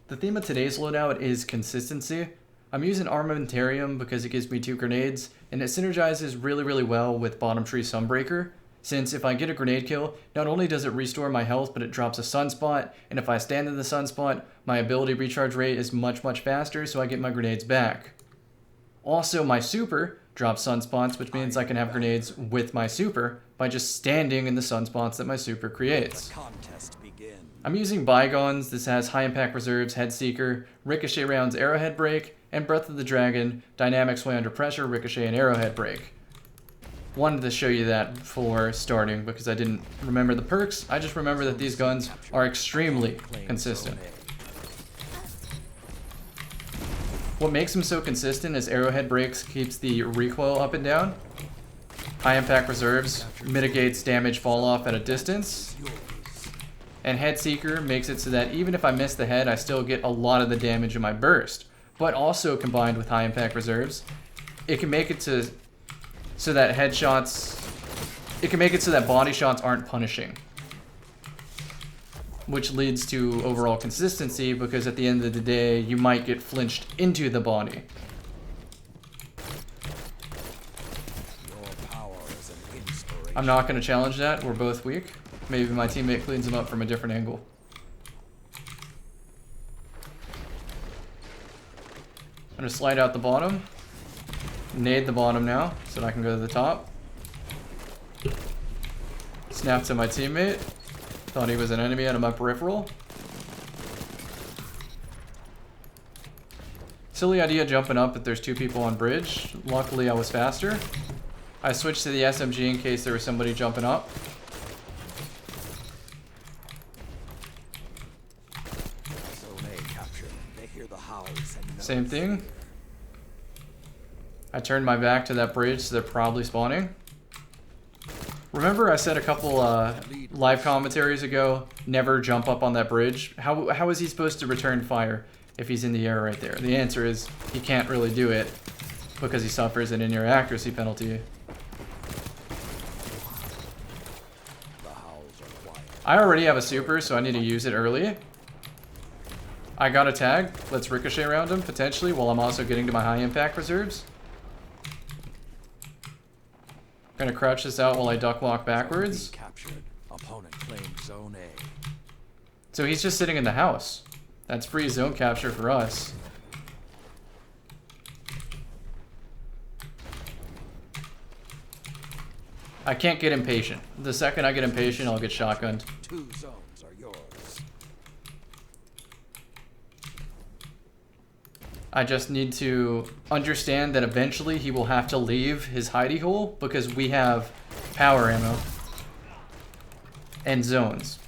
The theme of today's loadout is consistency. I'm using Armamentarium because it gives me 2 grenades, and it synergizes really well with Bottom Tree Sunbreaker, since if I get a grenade kill, not only does it restore my health, but it drops a sunspot, and if I stand in the sunspot, my ability recharge rate is much faster, so I get my grenades back. Also, my super drops sunspots, which means I can have grenades with my super by just standing in the sunspots that my super creates. I'm using Byegones. This has high impact reserves, head seeker, ricochet rounds, arrowhead break, and Breath of the Dragon, dynamic sway under pressure, ricochet, and arrowhead break. Wanted to show you that before starting because I didn't remember the perks. I just remember that these guns are extremely consistent. What makes them so consistent is arrowhead breaks keeps the recoil up and down. High impact reserves mitigates damage fall off at a distance. And head seeker makes it so that even if I miss the head, I still get a lot of the damage in my burst. But also combined with high impact reserves, it can make it so that headshots, it can make it so that body shots aren't punishing. Which leads to overall consistency because at the end of the day, you might get flinched into the body. I'm not going to challenge that. We're both weak. Maybe my teammate cleans him up from a different angle. I'm going to slide out the bottom. Nade the bottom now so that I can go to the top. Snap to my teammate. Thought he was an enemy out of my peripheral. Silly idea jumping up if there's 2 people on bridge. Luckily I was faster. I switched to the SMG in case there was somebody jumping up. Same thing. I turned my back to that bridge, so they're probably spawning. Remember I said a couple live commentaries ago, never jump up on that bridge? How is he supposed to return fire if he's in the air right there? The answer is he can't really do it because he suffers an in-air accuracy penalty. I already have a super, so I need to use it early. I got a tag. Let's ricochet around him, potentially, while I'm also getting to my high impact reserves. Gonna crouch this out while I duck walk backwards. So he's just sitting in the house. That's free zone capture for us. I can't get impatient. The second I get impatient, I'll get shotgunned. 2 zones are yours. I just need to understand that eventually he will have to leave his hidey hole because we have power ammo and zones.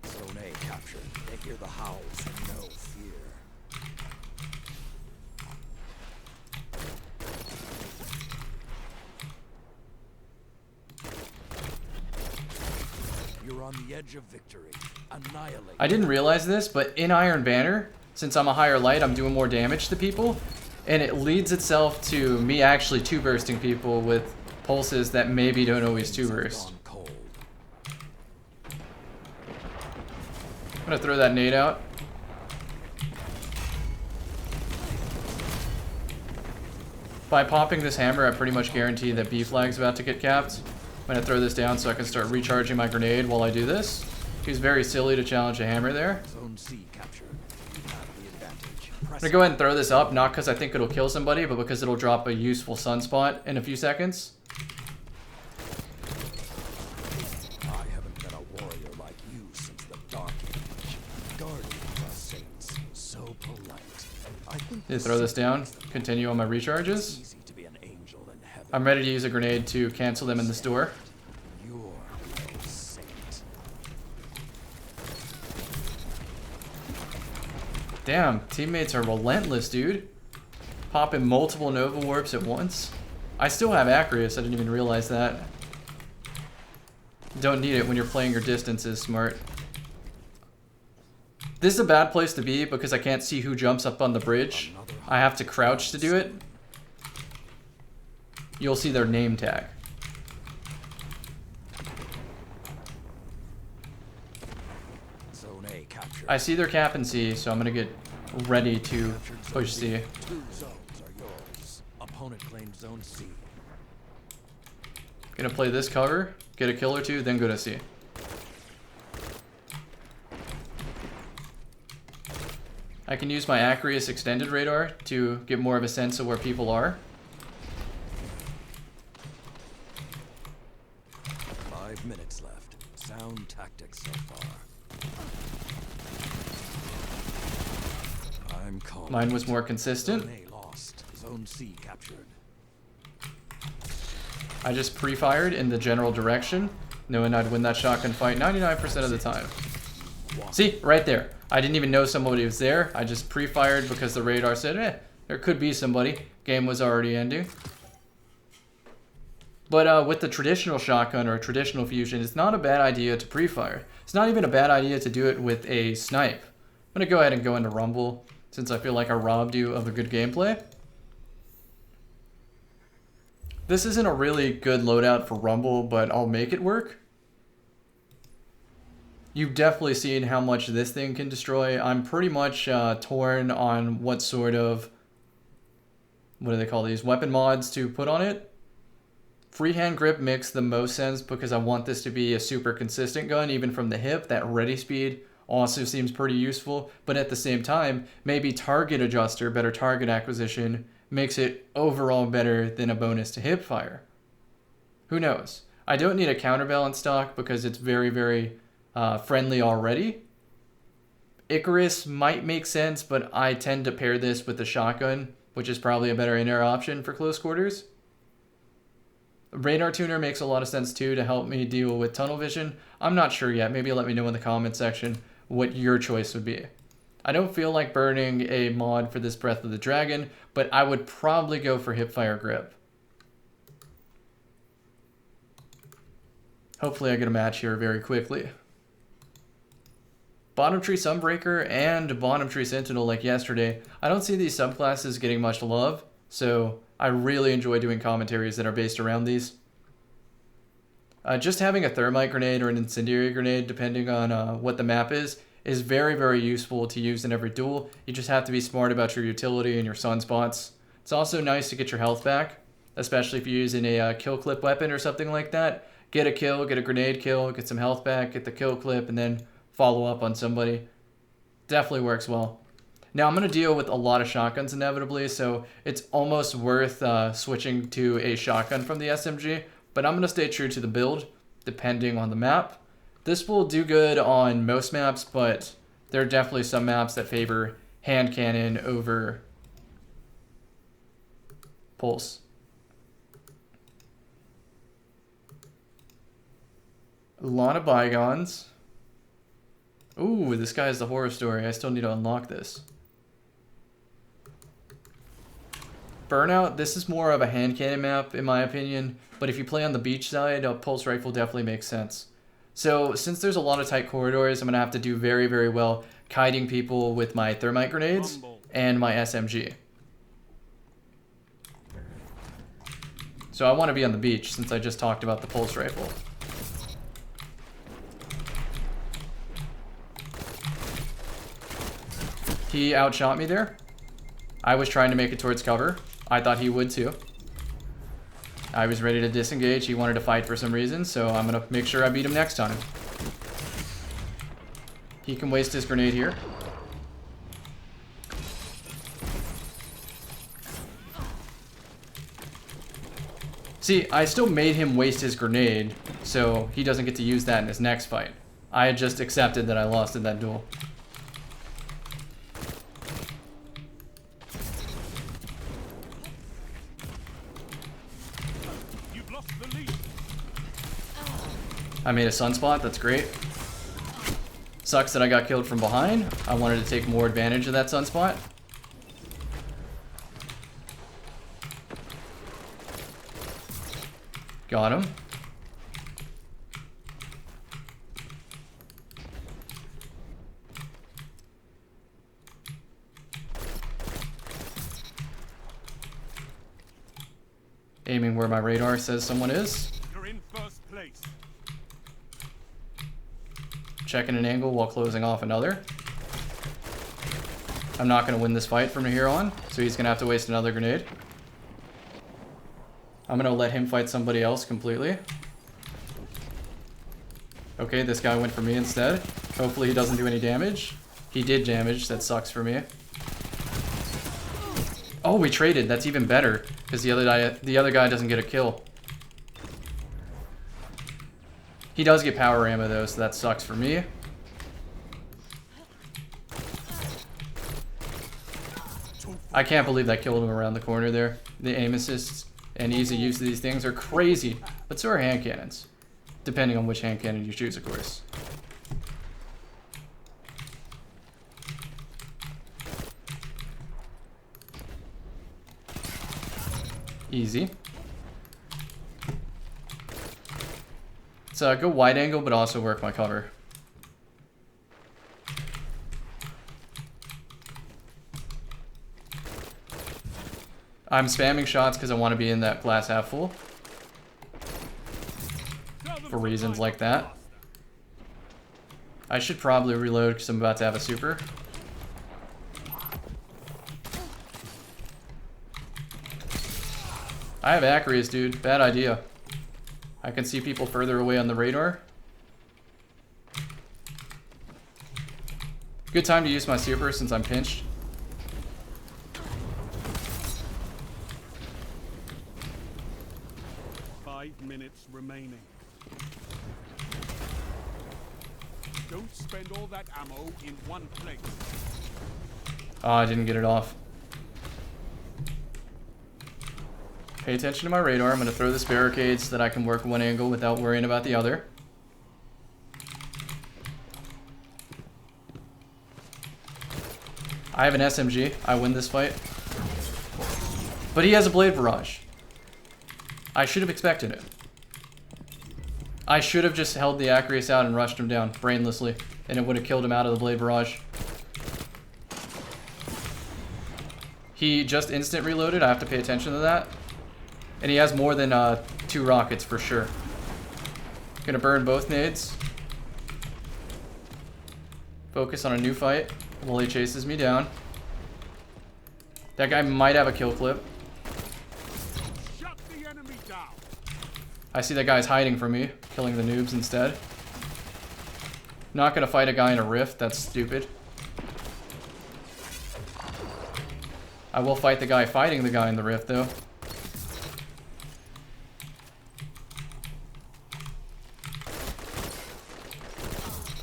Zone A captured. They hear the howls and no fear. You're on the edge of victory. Annihilate. I didn't realize this, but in Iron Banner, since I'm a higher light, I'm doing more damage to people, and it leads itself to me actually 2-bursting people with pulses that maybe don't always 2-burst. I'm gonna throw that nade out. By popping this hammer, I pretty much guarantee that B flag's about to get capped. I'm gonna throw this down so I can start recharging my grenade while I do this. He's very silly to challenge a hammer there. Zone C captured. You have the advantage. I'm gonna go ahead and throw this up, not because I think it'll kill somebody, but because it'll drop a useful sunspot in a few seconds. I haven't been a warrior like you since the Dark Age. Guardian of the Saints, so polite. I think They throw this down, continue on my recharges. easy to be an angel in heaven. I'm ready to use a grenade to cancel them in this door. You're no saint. Damn, teammates are relentless, dude. Popping multiple Nova Warps at once. I still have Acreus, I didn't even realize that. Don't need it when you're playing your distances smart. This is a bad place to be because I can't see who jumps up on the bridge. I have to crouch to do it. You'll see their name tag. Zone A captured. I see their cap in C, so I'm gonna get ready to push C. 2 zones are yours. Opponent claimed Zone C. Gonna play this cover, get a kill or two, then go to C. I can use my Acreus extended radar to get more of a sense of where people are. 5 minutes left. Sound tactics so far. I'm calm. Mine was more consistent. Zone A lost. Zone C captured. I just pre-fired in the general direction, knowing I'd win that shotgun fight 99% of the time. See, right there. I didn't even know somebody was there. I just pre-fired because the radar said, there could be somebody. Game was already ending. But with the traditional shotgun or traditional fusion, it's not a bad idea to pre-fire. It's not even a bad idea to do it with a snipe. I'm going to go ahead and go into Rumble, since I feel like I robbed you of a good gameplay. This isn't a really good loadout for Rumble, but I'll make it work. You've definitely seen how much this thing can destroy. I'm pretty much torn on what sort of, what do they call these, weapon mods to put on it. Freehand grip makes the most sense because I want this to be a super consistent gun, even from the hip. That ready speed also seems pretty useful, but at the same time, maybe target adjuster, better target acquisition, makes it overall better than a bonus to hip fire. Who knows? I don't need a counterbalance stock because it's very, very friendly already. Icarus might make sense, but I tend to pair this with the shotgun, which is probably a better in-air option for close quarters. Radar tuner makes a lot of sense too to help me deal with tunnel vision. I'm not sure yet. Maybe let me know in the comment section what your choice would be. I don't feel like burning a mod for this Breath of the Dragon, but I would probably go for hipfire grip. Hopefully I get a match here very quickly. Bottom Tree Sunbreaker and Bottom Tree Sentinel like yesterday. I don't see these subclasses getting much love, so I really enjoy doing commentaries that are based around these. Just having a thermite grenade or an incendiary grenade, depending on what the map is very, very useful to use in every duel. You just have to be smart about your utility and your sunspots. It's also nice to get your health back, especially if you're using a kill clip weapon or something like that. Get a kill, get a grenade kill, get some health back, get the kill clip, and then follow up on somebody. Definitely works well. Now I'm going to deal with a lot of shotguns inevitably, so it's almost worth switching to a shotgun from the SMG, but I'm going to stay true to the build, depending on the map. This will do good on most maps, but there are definitely some maps that favor hand cannon over pulse. A lot of Byegones. Ooh, this guy is the horror story. I still need to unlock this. Burnout, this is more of a hand cannon map in my opinion, but if you play on the beach side, a pulse rifle definitely makes sense. So since there's a lot of tight corridors, I'm going to have to do very, very well kiting people with my thermite grenades and my SMG. So I want to be on the beach since I just talked about the pulse rifle. He outshot me there. I was trying to make it towards cover. I thought he would too. I was ready to disengage. He wanted to fight for some reason, so I'm going to make sure I beat him next time. He can waste his grenade here. See, I still made him waste his grenade, so he doesn't get to use that in his next fight. I had just accepted that I lost in that duel. I made a sunspot, that's great. Sucks that I got killed from behind. I wanted to take more advantage of that sunspot. Got him. Aiming where my radar says someone is. You're in first place. checking an angle while closing off another. I'm not going to win this fight from here on, so he's going to have to waste another grenade. I'm going to let him fight somebody else completely. Okay, this guy went for me instead. Hopefully he doesn't do any damage. He did damage, that sucks for me. Oh, we traded, that's even better, because the other guy doesn't get a kill. He does get power ammo though, so that sucks for me. I can't believe that killed him around the corner there. The aim assists and easy use of these things are crazy, but so are hand cannons. Depending on which hand cannon you choose, of course. Easy. So go wide angle, but also work my cover. I'm spamming shots because I want to be in that glass half full. For reasons like that. I should probably reload because I'm about to have a super. I have Acreus, dude. Bad idea. I can see people further away on the radar. Good time to use my super since I'm pinched. Minutes remaining. Don't spend all that ammo in one place. Oh, I didn't get it off. Pay attention to my radar. I'm going to throw this barricade so that I can work one angle without worrying about the other. I have an SMG. I win this fight. But he has a blade barrage. I should have expected it. I should have just held the Acreus out and rushed him down brainlessly, and it would have killed him out of the blade barrage. He just instant reloaded. I have to pay attention to that. And he has more than 2 rockets for sure. Gonna burn both nades. Focus on a new fight while he chases me down. That guy might have a kill clip. Shut the enemy down. I see that guy's hiding from me, killing the noobs instead. Not gonna fight a guy in a rift, that's stupid. I will fight the guy fighting the guy in the rift though.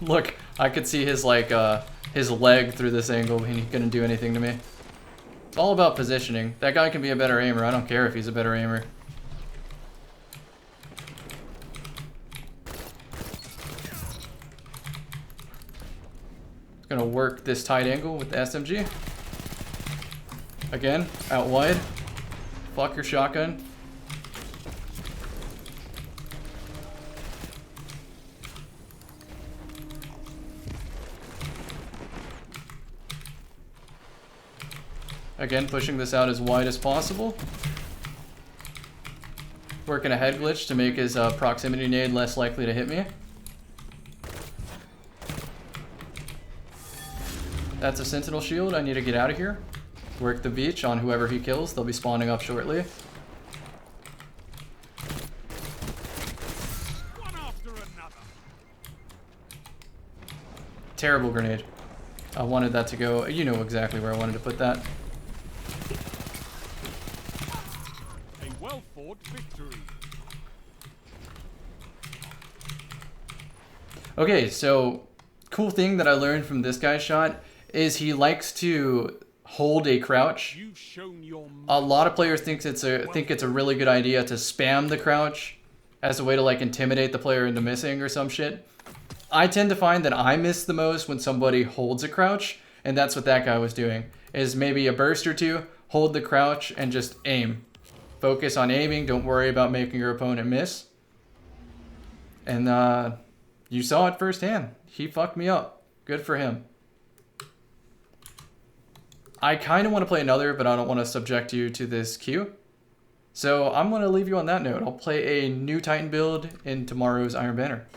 Look, I could see his his leg through this angle. He ain't gonna do anything to me. It's all about positioning. That guy can be a better aimer. I don't care if he's a better aimer. Gonna work this tight angle with the SMG. Again, out wide. Fuck your shotgun. Again, pushing this out as wide as possible. Working a head glitch to make his proximity nade less likely to hit me. That's a sentinel shield. I need to get out of here. Work the beach on whoever he kills. They'll be spawning up shortly. One after another. Terrible grenade. I wanted that to go. You know exactly where I wanted to put that. A well-fought victory. Okay, so cool thing that I learned from this guy's shot is he likes to hold a crouch. You've shown your A lot of players think it's a really good idea to spam the crouch as a way to like intimidate the player into missing or some shit. I tend to find that I miss the most when somebody holds a crouch, and that's what that guy was doing. Is maybe a burst or two, hold the crouch, and just aim. Focus on aiming, don't worry about making your opponent miss. And you saw it firsthand. He fucked me up. Good for him. I kind of want to play another, but I don't want to subject you to this queue. So I'm going to leave you on that note. I'll play a new Titan build in tomorrow's Iron Banner.